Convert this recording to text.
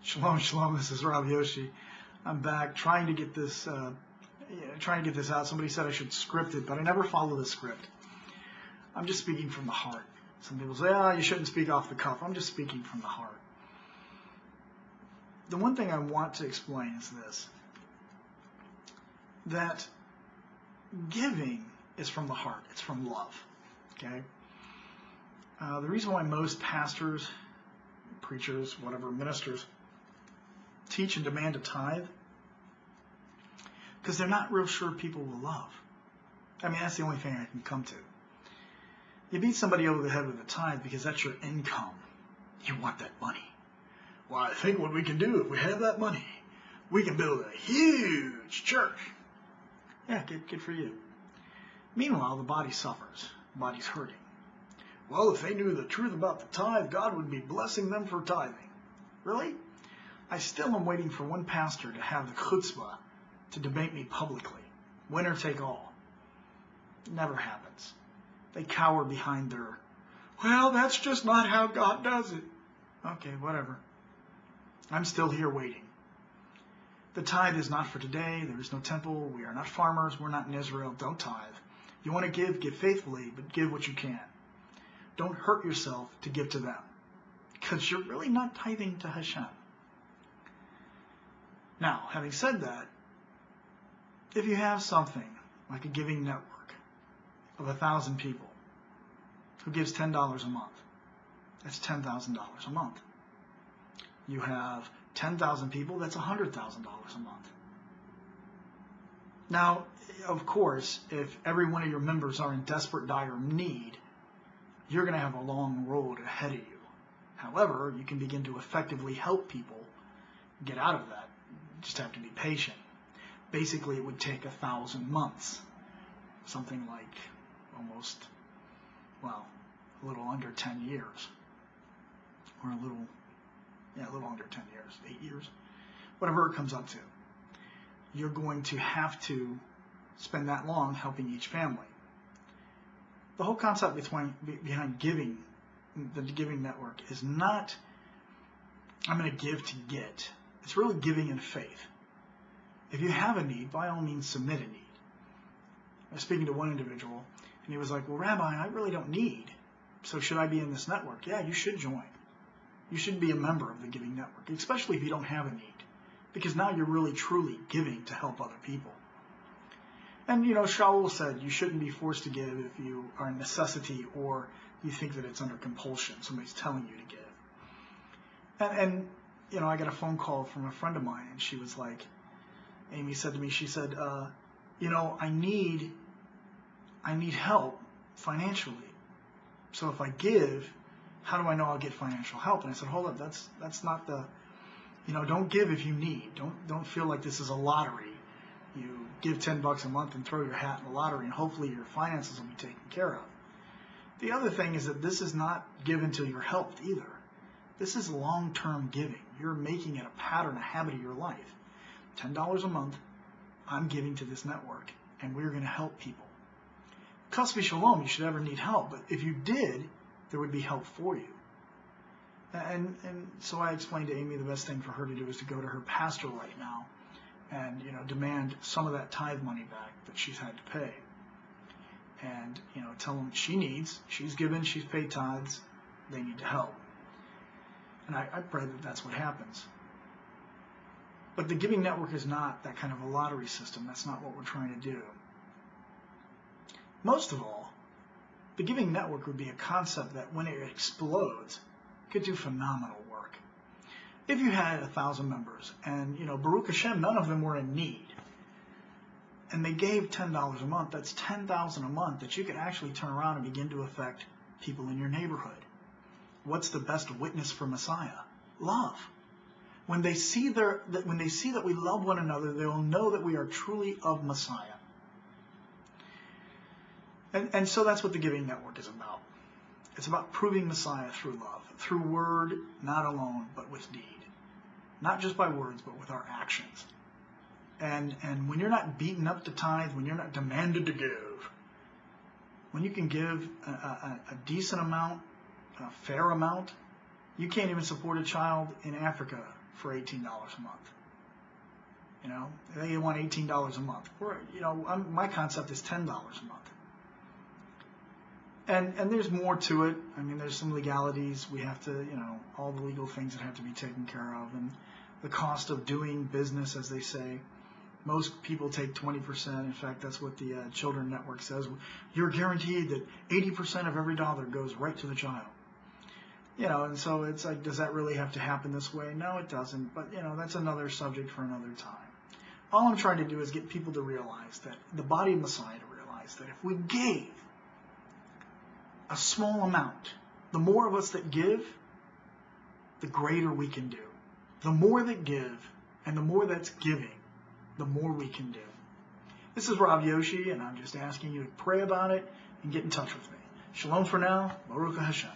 Shalom, shalom. This is Rav Yoshi. I'm back trying to get this out. Somebody said I should script it, but I never follow the script. I'm just speaking from the heart. Some people say, you shouldn't speak off the cuff. I'm just speaking from the heart. The one thing I want to explain is this, that giving is from the heart. It's from love. Okay? The reason why most pastors, preachers, whatever, ministers teach and demand a tithe, because they're not real sure people will love. I mean, that's the only thing I can come to. You beat somebody over the head with a tithe because that's your income. You want that money. Well, I think what we can do if we have that money, we can build a huge church. Yeah, good for you. Meanwhile, the body suffers. The body's hurting. Well, if they knew the truth about the tithe, God would be blessing them for tithing. Really? I still am waiting for one pastor to have the chutzpah to debate me publicly. Winner take all. It never happens. They cower behind their, well, that's just not how God does it. Okay, whatever. I'm still here waiting. The tithe is not for today. There is no temple. We are not farmers. We're not in Israel. Don't tithe. You want to give faithfully, but give what you can. Don't hurt yourself to give to them, because you're really not tithing to Hashem. Now, having said that, if you have something like a giving network of 1,000 people who gives $10 a month, that's $10,000 a month. You have 10,000 people, that's $100,000 a month. Now, of course, if every one of your members are in desperate, dire need, you're going to have a long road ahead of you. However, you can begin to effectively help people get out of that. You just have to be patient. Basically, it would take 1,000 months. Something like almost, well, a little under 10 years. Or a little under 10 years, 8 years. Whatever it comes up to. You're going to have to spend that long helping each family. The whole concept behind giving, the giving network, is not, I'm going to give to get. It's really giving in faith. If you have a need, by all means submit a need. I was speaking to one individual, and he was like, well, Rabbi, I really don't need, so should I be in this network? Yeah, you should join. You should be a member of the giving network, especially if you don't have a need, because now you're really truly giving to help other people. And, Shaul said you shouldn't be forced to give if you are in necessity or you think that it's under compulsion. Somebody's telling you to give. And I got a phone call from a friend of mine, and she was like, Amy said to me, she said, I need help financially. So if I give, how do I know I'll get financial help? And I said, hold up, that's not the, don't give if you need. Don't feel like this is a lottery. You give $10 a month and throw your hat in the lottery, and hopefully your finances will be taken care of. The other thing is that this is not given till you're helped either. This is long-term giving. You're making it a pattern, a habit of your life. $10 a month, I'm giving to this network, and we're going to help people. Chas v'shalom, you should ever need help, but if you did, there would be help for you. And so I explained to Amy the best thing for her to do is to go to her pastor right now and demand some of that tithe money back that she's had to pay. And tell them she's given, she's paid tithes, they need to help. And I pray that that's what happens. But the giving network is not that kind of a lottery system. That's not what we're trying to do. Most of all, the giving network would be a concept that when it explodes, could do phenomenal work. If you had 1,000 members and, Baruch Hashem, none of them were in need, and they gave $10 a month, that's $10,000 a month that you could actually turn around and begin to affect people in your neighborhood. What's the best witness for Messiah? Love. When they see that we love one another, they will know that we are truly of Messiah. And so that's what the Giving Network is about. It's about proving Messiah through love, through word, not alone, but with deed. Not just by words, but with our actions. And when you're not beaten up to tithe, when you're not demanded to give, when you can give a decent amount, a fair amount, You can't even support a child in Africa for $18 a month. You know, they want $18 a month. My concept is $10 a month. And there's more to it. I mean, there's some legalities. We have to, all the legal things that have to be taken care of, and the cost of doing business, as they say. Most people take 20%. In fact, that's what the Children Network says. You're guaranteed that 80% of every dollar goes right to the child. And so it's like, does that really have to happen this way? No, it doesn't. But, that's another subject for another time. All I'm trying to do is get people to realize that, the body of Messiah to realize that if we gave a small amount, the more of us that give, the greater we can do. The more that give and the more that's giving, the more we can do. This is Rav Yoshi, and I'm just asking you to pray about it and get in touch with me. Shalom for now. Baruch Hashem.